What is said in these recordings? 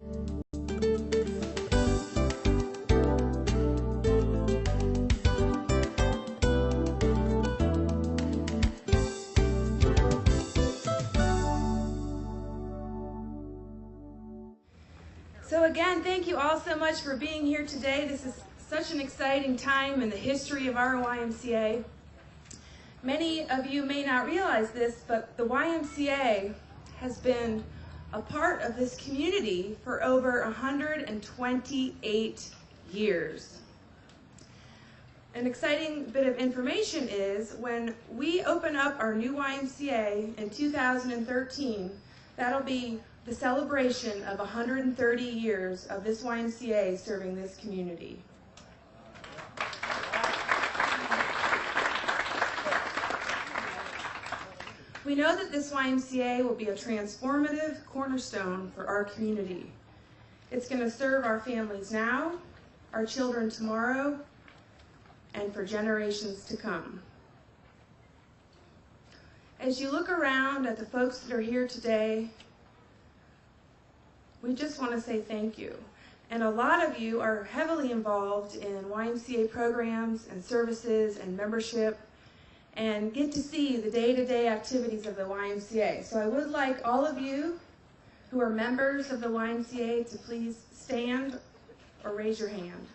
So again, thank you all so much for being here today. This is such an exciting time in the history of our YMCA. Many of you may not realize this, but the YMCA has been a part of this community for over 128 years. An exciting bit of information is when we open up our new YMCA in 2013, that'll be the celebration of 130 years of this YMCA serving this community. We know that this YMCA will be a transformative cornerstone for our community. It's going to serve our families now, our children tomorrow, and for generations to come. As you look around at the folks that are here today, we just want to say thank you. And a lot of you are heavily involved in YMCA programs and services and membership and get to see the day-to-day activities of the YMCA. So I would like all of you who are members of the YMCA to please stand or raise your hand.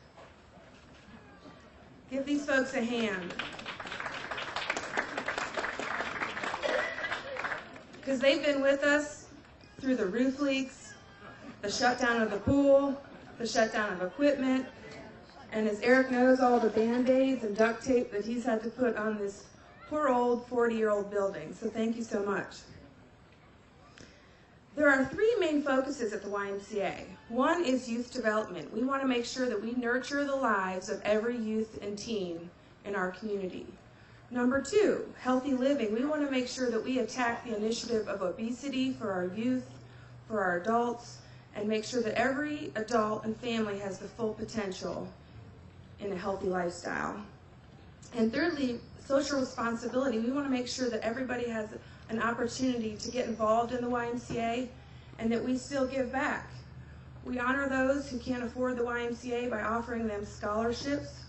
Give these folks a hand. Because they've been with us through the roof leaks, the shutdown of the pool, the shutdown of equipment, and as Eric knows, all the Band-Aids and duct tape that he's had to put on this poor old 40-year-old building. So thank you so much. There are three main focuses at the YMCA. One is youth development. We want to make sure that we nurture the lives of every youth and teen in our community. Number two, healthy living. We want to make sure that we attack the initiative of obesity for our youth, for our adults, and make sure that every adult and family has the full potential in a healthy lifestyle. And thirdly, social responsibility. We want to make sure that everybody has an opportunity to get involved in the YMCA and that we still give back. We honor those who can't afford the YMCA by offering them scholarships.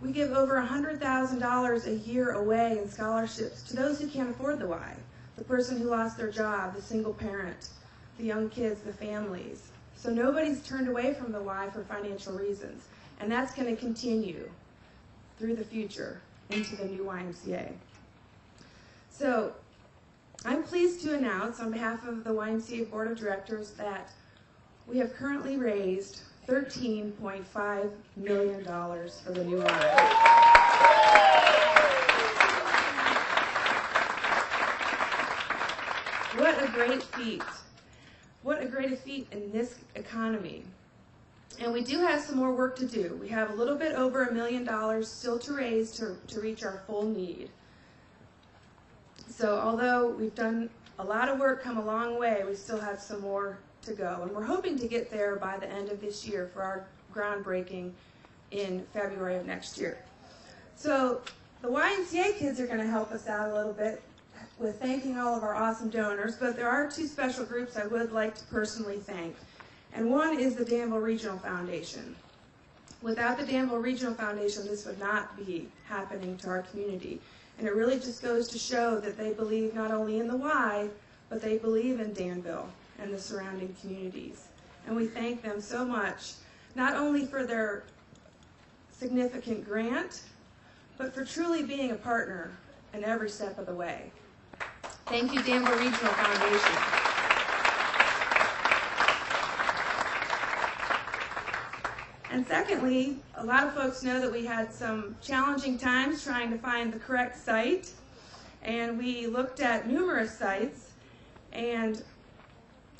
We give over $100,000 a year away in scholarships to those who can't afford the Y, the person who lost their job, the single parent, the young kids, the families. So nobody's turned away from the Y for financial reasons, and that's going to continue through the future into the new YMCA. So I'm pleased to announce on behalf of the YMCA Board of Directors that we have currently raised $13.5 million for the new Y. What a great feat. What a great feat in this economy. And we do have some more work to do. We have a little bit over $1 million still to raise to reach our full need. So although we've done a lot of work, come a long way, we still have some more to go. And we're hoping to get there by the end of this year for our groundbreaking in February of next year. So the YMCA kids are going to help us out a little bit with thanking all of our awesome donors, but there are two special groups I would like to personally thank. And one is the Danville Regional Foundation. Without the Danville Regional Foundation, this would not be happening to our community. And it really just goes to show that they believe not only in the Y, but they believe in Danville and the surrounding communities. And we thank them so much, not only for their significant grant, but for truly being a partner in every step of the way. Thank you, Danville Regional Foundation. And secondly, a lot of folks know that we had some challenging times trying to find the correct site, and we looked at numerous sites, and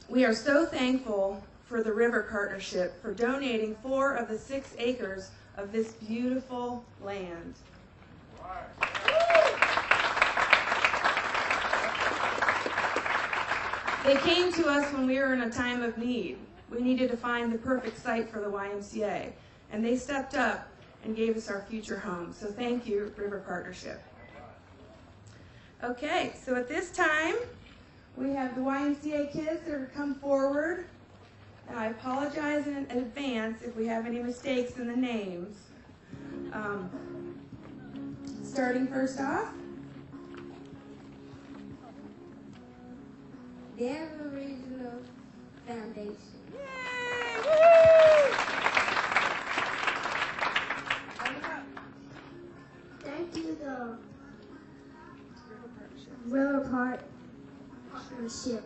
we are so thankful for the River Partnership for donating 4 of the 6 acres of this beautiful land. They came to us when we were in a time of need. We needed to find the perfect site for the YMCA, and they stepped up and gave us our future home. So thank you, River Partnership. Okay, so at this time, we have the YMCA kids that are come forward, And I apologize in advance if we have any mistakes in the names. Starting first off, Danville Regional Foundation. yay! Woo! Thank you, the River Park Partnership.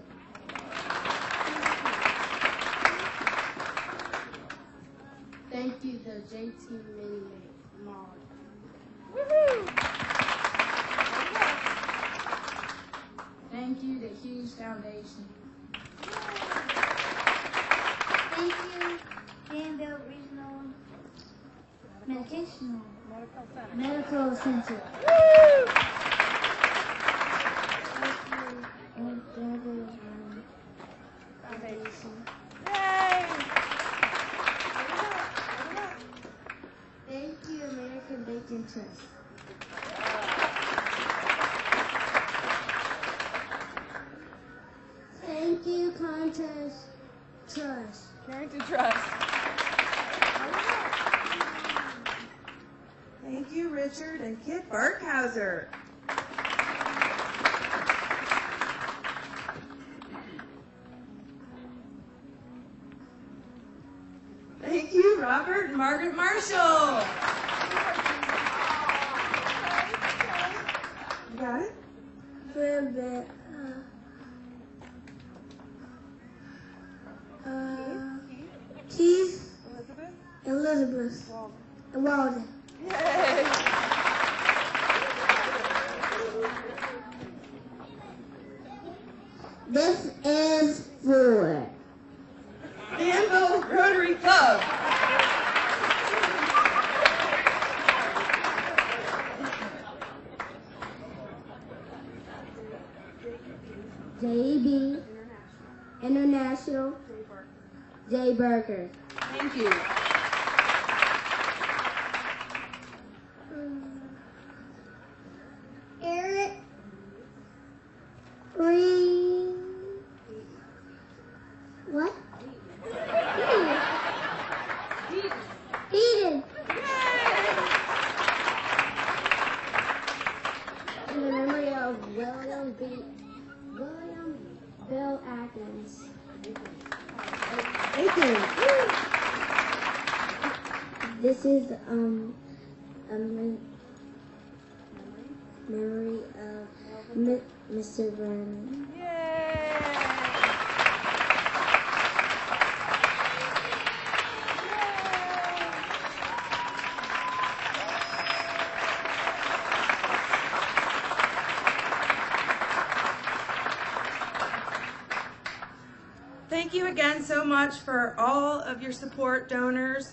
Thank you, the JT Mini Mall. Woohoo! Thank you, the Hughes Foundation. Thank you, Danville Regional Medical Center. Woo! Thank you, Danville Foundation. Yay! Thank you, American Bacon Trust. Thank you, Contest Trust. Carrington Trust. Thank you, Richard and Kit Barkhauser. Thank you, Robert and Margaret Marshall. You got it? Keith, Elizabeth, and Walden. Yay! This is for Danville Rotary Club. JB International J. Burger. Thank you. Eric Green. What? Eden. In the memory of William Bill Atkins. Thank you. This is a memory of Mr. Vernon. Thank you again so much for all of your support, donors,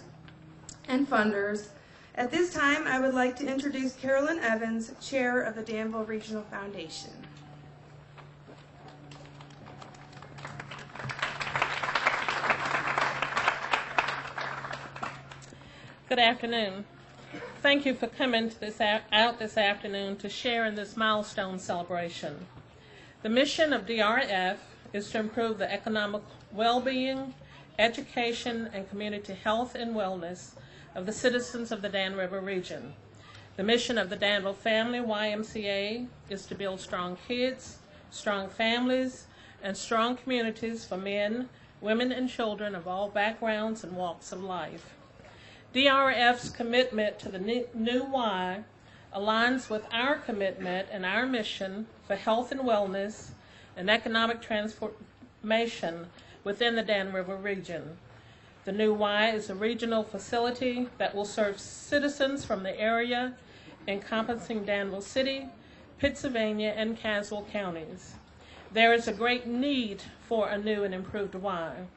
and funders. At this time, I would like to introduce Carolyn Evans, Chair of the Danville Regional Foundation. Good afternoon. Thank you for coming to out this afternoon to share in this milestone celebration. The mission of DRF is to improve the economic well-being, education, and community health and wellness of the citizens of the Dan River region. The mission of the Danville Family YMCA is to build strong kids, strong families, and strong communities for men, women, and children of all backgrounds and walks of life. DRF's commitment to the new Y aligns with our commitment and our mission for health and wellness and economic transformation within the Dan River region. The new Y is a regional facility that will serve citizens from the area encompassing Danville City, Pittsylvania, and Caswell counties. There is a great need for a new and improved Y.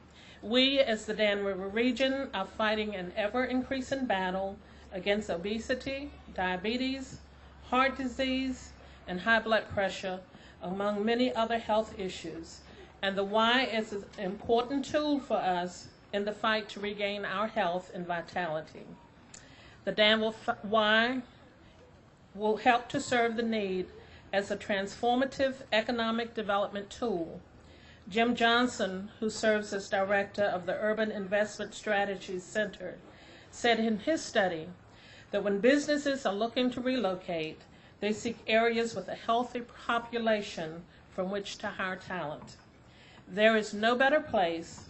We, as the Dan River region, are fighting an ever-increasing battle against obesity, diabetes, heart disease, and high blood pressure, among many other health issues. And the Y is an important tool for us in the fight to regain our health and vitality. The Danville Y will help to serve the need as a transformative economic development tool. Jim Johnson, who serves as director of the Urban Investment Strategies Center, said in his study that when businesses are looking to relocate, they seek areas with a healthy population from which to hire talent. There is no better place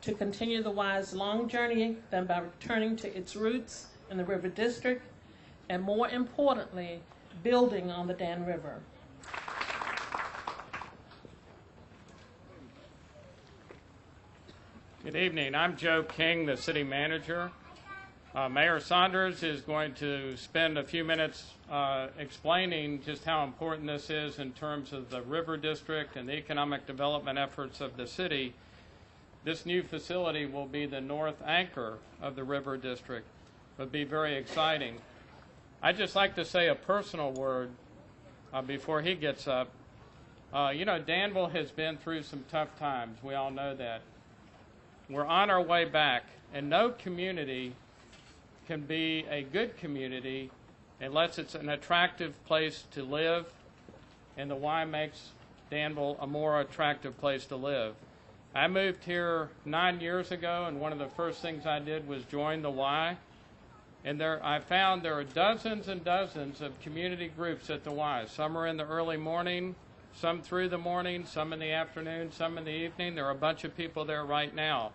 to continue the Y's long journey than by returning to its roots in the River District and, more importantly, building on the Dan River. Good evening. I'm Joe King, the city manager. Mayor Saunders is going to spend a few minutes explaining just how important this is in terms of the River District and the economic development efforts of the city. This new facility will be the north anchor of the River District. It'll be very exciting. I'd just like to say a personal word before he gets up. Danville has been through some tough times. We all know that. We're on our way back, and no community can be a good community unless it's an attractive place to live, and the Y makes Danville a more attractive place to live. I moved here 9 years ago, and one of the first things I did was join the Y, and I found there are dozens and dozens of community groups at the Y. Some are in the early morning, some through the morning, some in the afternoon, some in the evening. There are a bunch of people there right now.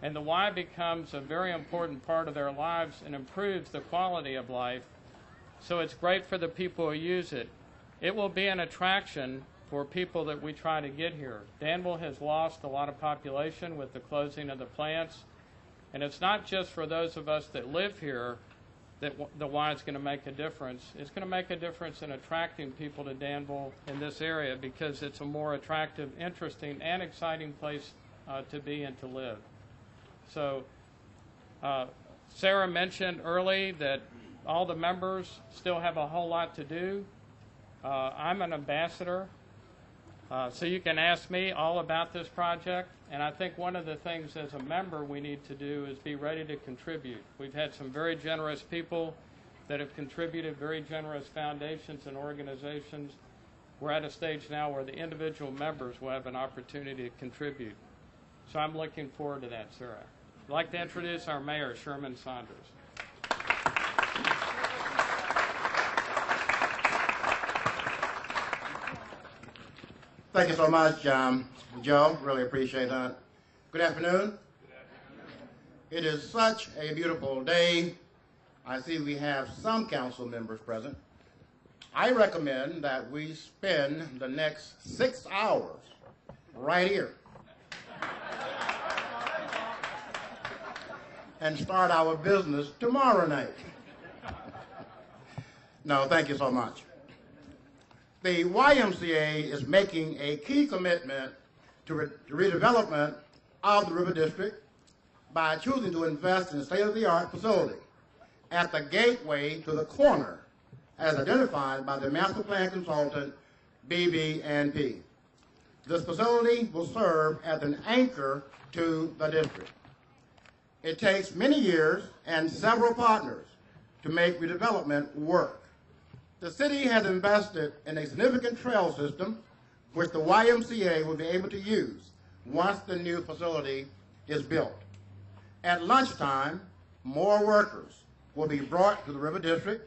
And the Y becomes a very important part of their lives and improves the quality of life. So it's great for the people who use it. It will be an attraction for people that we try to get here. Danville has lost a lot of population with the closing of the plants. And it's not just for those of us that live here that the Y is going to make a difference. It's going to make a difference in attracting people to Danville in this area because it's a more attractive, interesting, and exciting place to be and to live. So Sarah mentioned early that all the members still have a whole lot to do. I'm an ambassador, so you can ask me all about this project. And I think one of the things as a member we need to do is be ready to contribute. We've had some very generous people that have contributed, very generous foundations and organizations. We're at a stage now where the individual members will have an opportunity to contribute. So I'm looking forward to that, Sarah. I'd like to introduce our mayor, Sherman Saunders. Thank you so much, Joe. Really appreciate that. Good afternoon. It is such a beautiful day. I see we have some council members present. I recommend that we spend the next 6 hours right here and start our business tomorrow night. No, thank you so much. The YMCA is making a key commitment to redevelopment of the River District by choosing to invest in a state-of-the-art facility at the gateway to the corner as identified by the master plan consultant BB&P. This facility will serve as an anchor to the district. It takes many years and several partners to make redevelopment work. The city has invested in a significant trail system which the YMCA will be able to use once the new facility is built. At lunchtime, more workers will be brought to the River District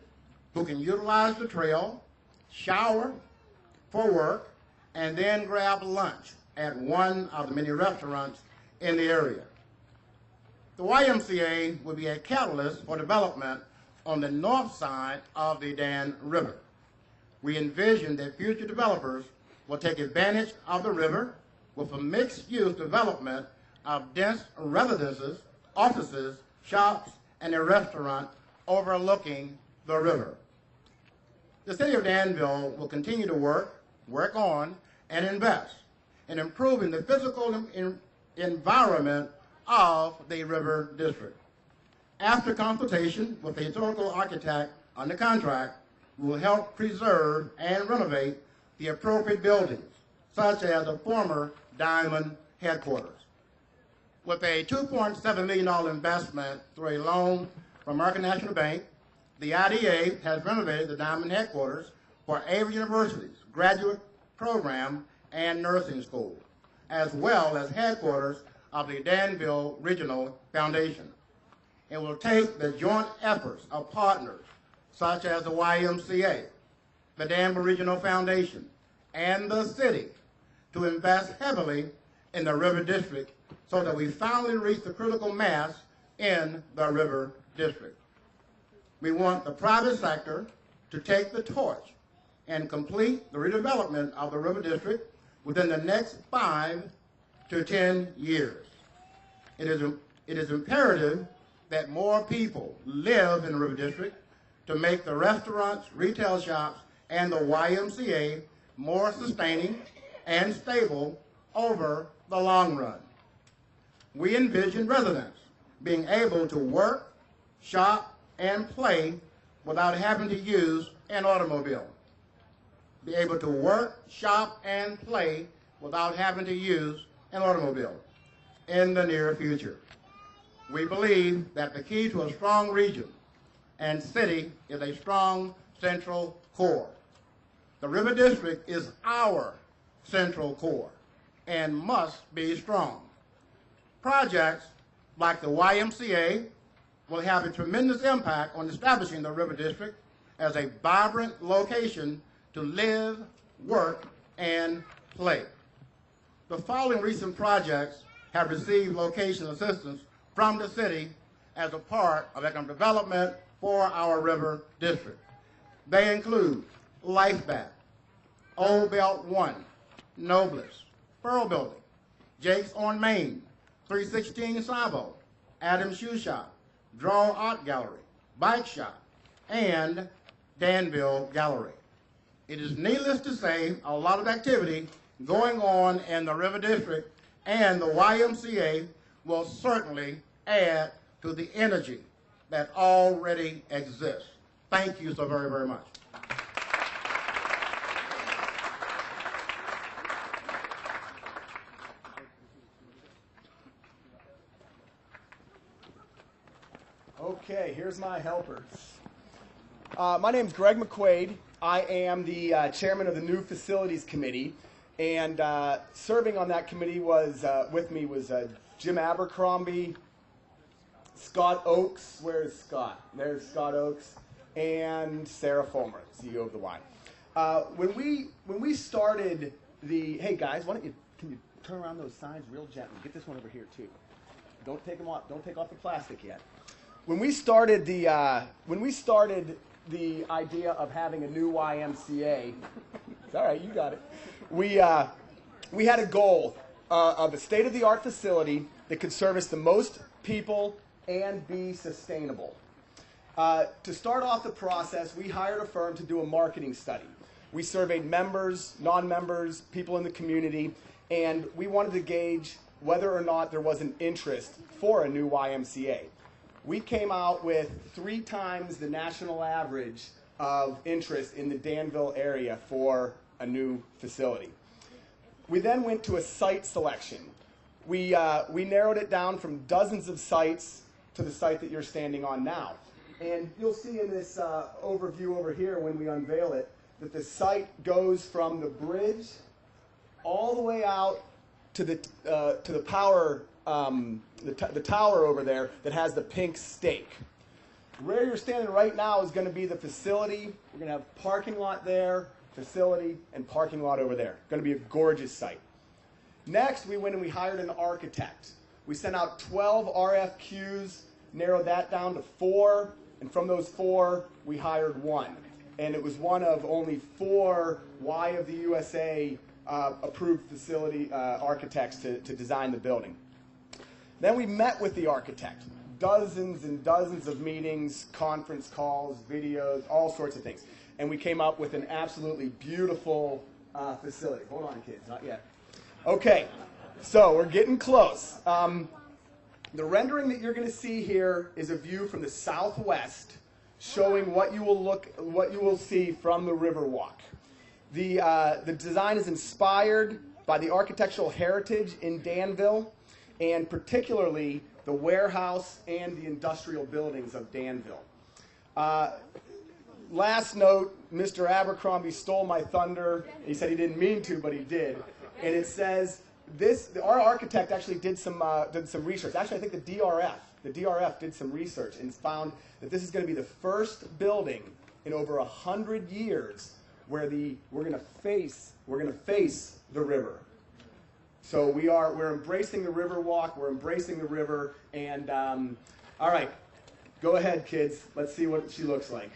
who can utilize the trail, shower for work, and then grab lunch at one of the many restaurants in the area. The YMCA will be a catalyst for development on the north side of the Dan River. We envision that future developers will take advantage of the river with a mixed-use development of dense residences, offices, shops, and a restaurant overlooking the river. The city of Danville will continue to work on, and invest in improving the physical environment of the River District. After consultation with the historical architect under contract, we will help preserve and renovate the appropriate buildings, such as the former Diamond headquarters. With a $2.7 million investment through a loan from American National Bank, the IDA has renovated the Diamond headquarters for Avery University's graduate program and nursing school. as well as headquarters of the Danville Regional Foundation. It will take the joint efforts of partners such as the YMCA, the Danville Regional Foundation, and the city to invest heavily in the River District so that we finally reach the critical mass in the River District. We want the private sector to take the torch and complete the redevelopment of the River District within the next 5 to 10 years. It is imperative that more people live in the River District to make the restaurants, retail shops, and the YMCA more sustaining and stable over the long run. We envision residents being able to work, shop, and play without having to use an automobile. Be able to work, shop, and play without having to use an automobile in the near future. We believe that the key to a strong region and city is a strong central core. The River District is our central core and must be strong. Projects like the YMCA will have a tremendous impact on establishing the River District as a vibrant location to live, work, and play. The following recent projects have received location assistance from the city as a part of economic development for our River District. They include Life Bat, Old Belt 1, Noblest, Pearl Building, Jake's on Main, 316 Savo, Adams Shoe Shop, Draw Art Gallery, Bike Shop, and Danville Gallery. It is needless to say a lot of activity going on in the River District, and the YMCA will certainly add to the energy that already exists. Thank you so very, very much. Okay, here's my helpers. My name's Greg McQuaid. I am the chairman of the New Facilities Committee, and serving on that committee was with me was Jim Abercrombie, Scott Oakes. Where's Scott? There's Scott Oakes, and Sarah Fulmer, CEO of the Y. When we started the, hey guys, can you turn around those signs real gently? Get this one over here too. Don't take them off. Don't take off the plastic yet. When we started the idea of having a new YMCA, it's all right, you got it. We had a goal of a state-of-the-art facility that could service the most people and be sustainable. To start off the process, we hired a firm to do a marketing study. We surveyed members, non-members, people in the community, and we wanted to gauge whether or not there was an interest for a new YMCA. We came out with 3 times the national average of interest in the Danville area for a new facility. We then went to a site selection. We narrowed it down from dozens of sites to the site that you're standing on now. And you'll see in this overview over here when we unveil it that the site goes from the bridge all the way out to the power, the tower over there that has the pink stake. Where you're standing right now is going to be the facility. We're going to have parking lot there, facility, and parking lot over there. Going to be a gorgeous site. Next, we went and we hired an architect. We sent out 12 RFQs, narrowed that down to 4, and from those 4, we hired 1. And it was one of only 4 Y of the USA approved facility architects to design the building. Then we met with the architect. Dozens and dozens of meetings, conference calls, videos, all sorts of things. And we came up with an absolutely beautiful facility. Hold on, kids, not yet. Okay, so we're getting close. The rendering that you're going to see here is a view from the southwest, showing what you will see from the Riverwalk. The design is inspired by the architectural heritage in Danville, and particularly the warehouse and the industrial buildings of Danville. Last note, Mr. Abercrombie stole my thunder. He said he didn't mean to, but he did. And it says, our architect actually did some research. Actually, I think the DRF did some research and found that this is going to be the first building in over 100 years where we're going to face the river. So we're embracing the river walk. We're embracing the river. And all right, go ahead, kids. Let's see what she looks like.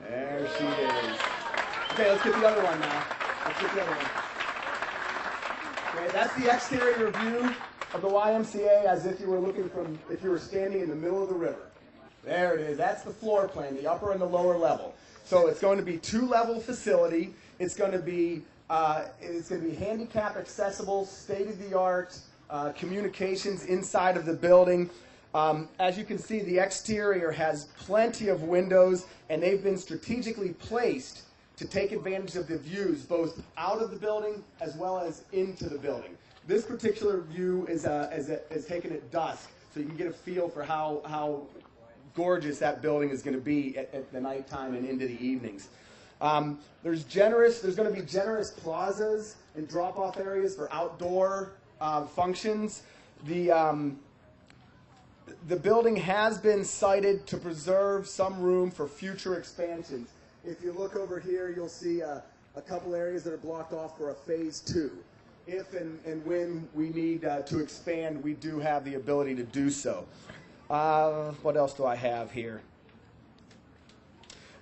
There she is. Okay, let's get the other one now. Let's get the other one. Okay, that's the exterior view of the YMCA as if you were standing in the middle of the river. There it is. That's the floor plan, the upper and the lower level. So it's going to be two-level facility. It's going to be handicap accessible, state-of-the-art communications inside of the building. As you can see, the exterior has plenty of windows, and they've been strategically placed to take advantage of the views both out of the building as well as into the building. This particular view is taken at dusk, so you can get a feel for how gorgeous that building is going to be at the nighttime and into the evenings. There's going to be generous plazas and drop-off areas for outdoor functions. The building has been sited to preserve some room for future expansions. If you look over here, you'll see a couple areas that are blocked off for a phase 2. If and when we need to expand, we do have the ability to do so. What else do I have here?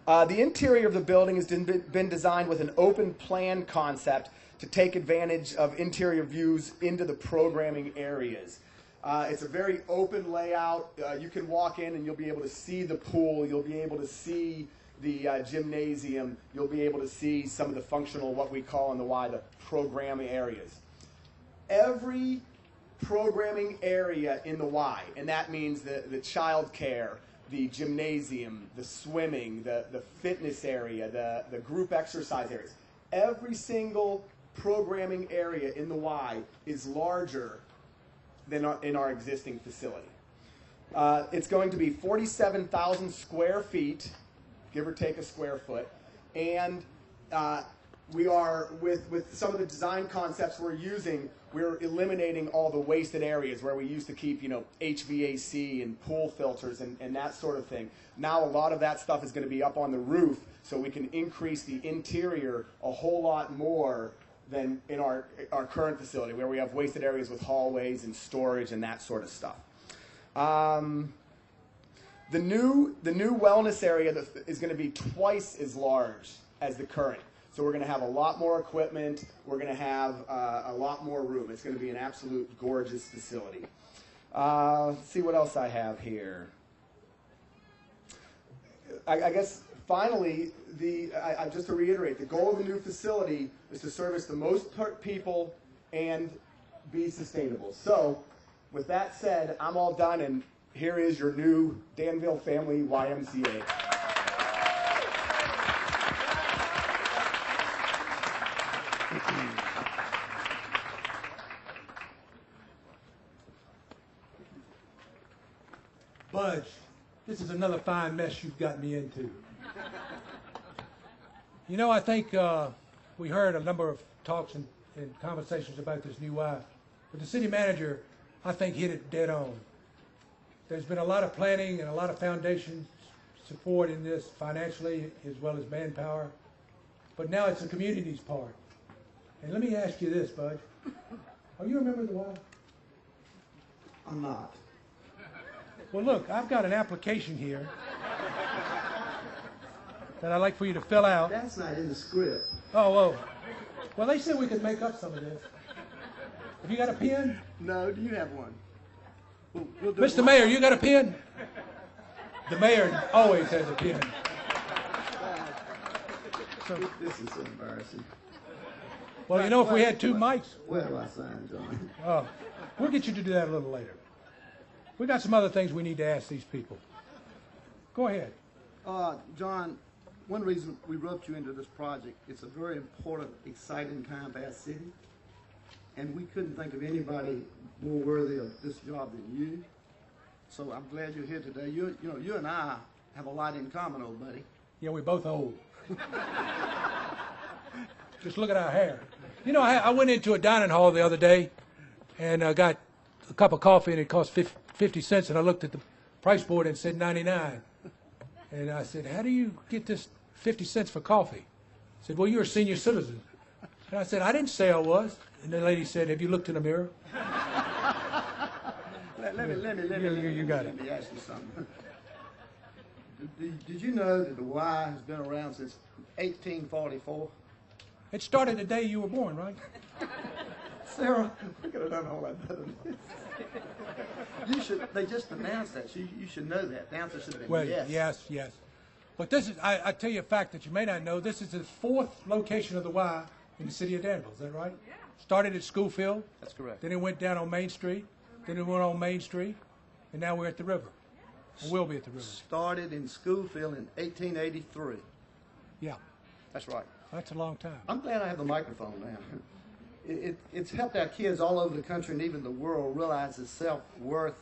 The interior of the building has been designed with an open plan concept to take advantage of interior views into the programming areas. It's a very open layout. You can walk in and you'll be able to see the pool. You'll be able to see the gymnasium. You'll be able to see some of the functional, what we call in the Y, the programming areas. Every programming area in the Y, and that means the child care, the gymnasium, the swimming, the fitness area, the group exercise areas. Every single programming area in the Y is larger than in our existing facility. It's going to be 47,000 square feet, give or take a square foot, and we are, with some of the design concepts we're using, we're eliminating all the wasted areas where we used to keep, HVAC and pool filters and that sort of thing. Now a lot of that stuff is going to be up on the roof, so we can increase the interior a whole lot more than in our current facility, where we have wasted areas with hallways and storage and that sort of stuff. The new wellness area is going to be twice as large as the current. So we're going to have a lot more equipment. We're going to have a lot more room. It's going to be an absolute gorgeous facility. Let's see what else I have here. I guess finally, just to reiterate, the goal of the new facility is to service the most people and be sustainable. So with that said, I'm all done, and here is your new Danville Family YMCA. Budge, this is another fine mess you've got me into. I think we heard a number of talks and conversations about this new Y, but the city manager, I think, hit it dead on. There's been a lot of planning and a lot of foundation support in this financially as well as manpower, but now it's the community's part. And let me ask you this, Budge. Are you a member of the Y? I'm not. Well, look, I've got an application here that I'd like for you to fill out. That's not in the script. Oh, whoa. Well, they said we could make up some of this. Have you got a pen? No, do you have one? We'll do Mr. Mayor, you got a pen? The mayor always has a pen. This is so embarrassing. Well, if we had two mics. Where do I sign, John? Oh, we'll get you to do that a little later. We got some other things we need to ask these people. Go ahead. John, one reason we roped you into this project, it's a very important, exciting time for our city, and we couldn't think of anybody more worthy of this job than you. So I'm glad you're here today. You and I have a lot in common, old buddy. Yeah, we're both old. Just look at our hair. You know, I went into a dining hall the other day and I got a cup of coffee and it cost 50 cents, and I looked at the price board and it said 99. And I said, how do you get this 50 cents for coffee? I said, well, you're a senior citizen. And I said, I didn't say I was. And the lady said, have you looked in the mirror? Let me ask you something. Did you know that the Y has been around since 1844? It started the day you were born, right? Sarah, we could have done all that better than this. You should. They just announced that. You should know that. The answer should have been Well, yes. yes. But this is, I tell you a fact that you may not know, this is the 4th location of the Y in the city of Danville. Is that right? Yeah. Started at Schoolfield. That's correct. Then it went down on Main Street. Then it went on Main Street. And now we're at the river. Or we'll be at the river. Started in Schoolfield in 1883. Yeah. That's right. That's a long time. I'm glad I have the microphone now. It's helped our kids all over the country and even the world realize the self-worth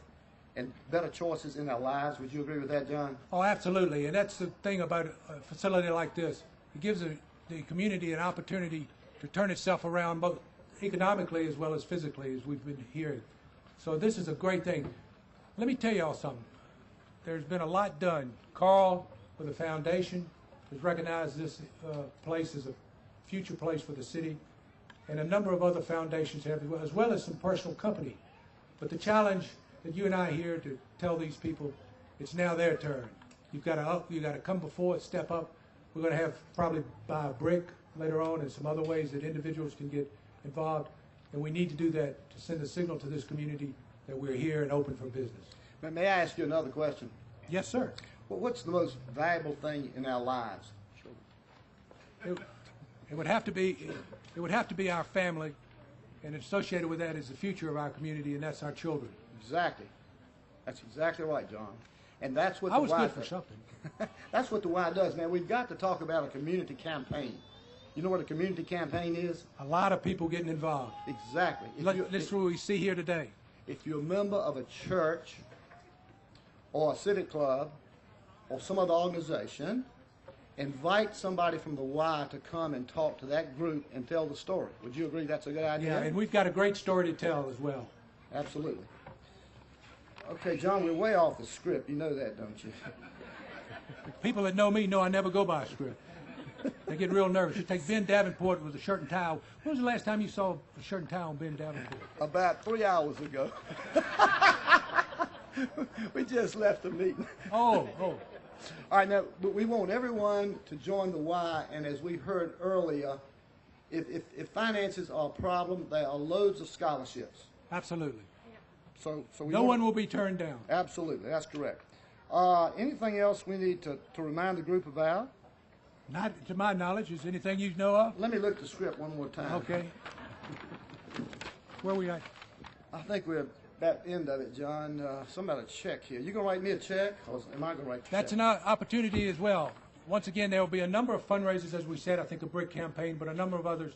and better choices in our lives. Would you agree with that, John? Oh, absolutely. And that's the thing about a facility like this. It gives the community an opportunity to turn itself around both economically as well as physically, as we've been hearing. So this is a great thing. Let me tell y'all something. There's been a lot done. Carl, with the foundation, has recognized this place as a future place for the city, and a number of other foundations have, as well as some personal company. But the challenge that you and I are here to tell these people, it's now their turn. You've got to come before it, step up. We're going to have probably buy a brick later on and some other ways that individuals can get involved, and we need to do that to send a signal to this community that we're here and open for business. May I ask you another question? Yes, sir. Well, what's the most valuable thing in our lives? It would have to be our family, and associated with that is the future of our community, and that's our children. Exactly. That's exactly right, John. And that's what I the was Y good for something. That's what the Y does. Now, we've got to talk about a community campaign. You know what a community campaign is? A lot of people getting involved. Exactly. This is what we see here today. If you're a member of a church or a civic club or some other organization, invite somebody from the Y to come and talk to that group and tell the story. Would you agree that's a good idea? Yeah, and we've got a great story to tell as well. Absolutely. Okay, John, we're way off the script. You know that, don't you? People that know me know I never go by a script. They get real nervous. You take Ben Davenport with a shirt and tie. When was the last time you saw a shirt and tie on Ben Davenport? About 3 hours ago. We just left the meeting. Oh. All right, now, but we want everyone to join the Y, and as we heard earlier, if finances are a problem, there are loads of scholarships. Absolutely. So no one will be turned down. Absolutely, that's correct. Anything else we need to remind the group about? Not to my knowledge. Is anything you know of? Let me look the script one more time. Okay. Where are we at? I think we're at that end of it, John. Somebody check here. You going to write me a check, or am I going to write the check? That's an opportunity as well. Once again, there will be a number of fundraisers, as we said, I think a brick campaign, but a number of others.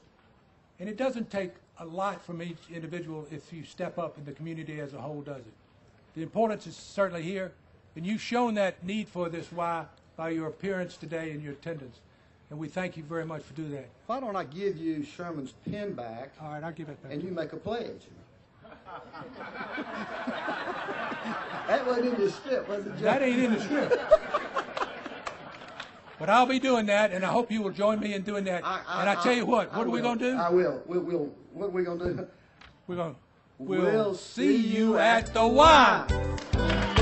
And it doesn't take a lot from each individual if you step up and the community as a whole does it. The importance is certainly here, and you've shown that need for this Y by your appearance today and your attendance. And we thank you very much for doing that. Why don't I give you Sherman's pen back? All right, I'll give it back. And you make a pledge. That wasn't in the script, was it, John? That ain't in the script. But I'll be doing that, and I hope you will join me in doing that. And I tell you what are we going to do? I will. What are we going to do? We'll see you at the Y.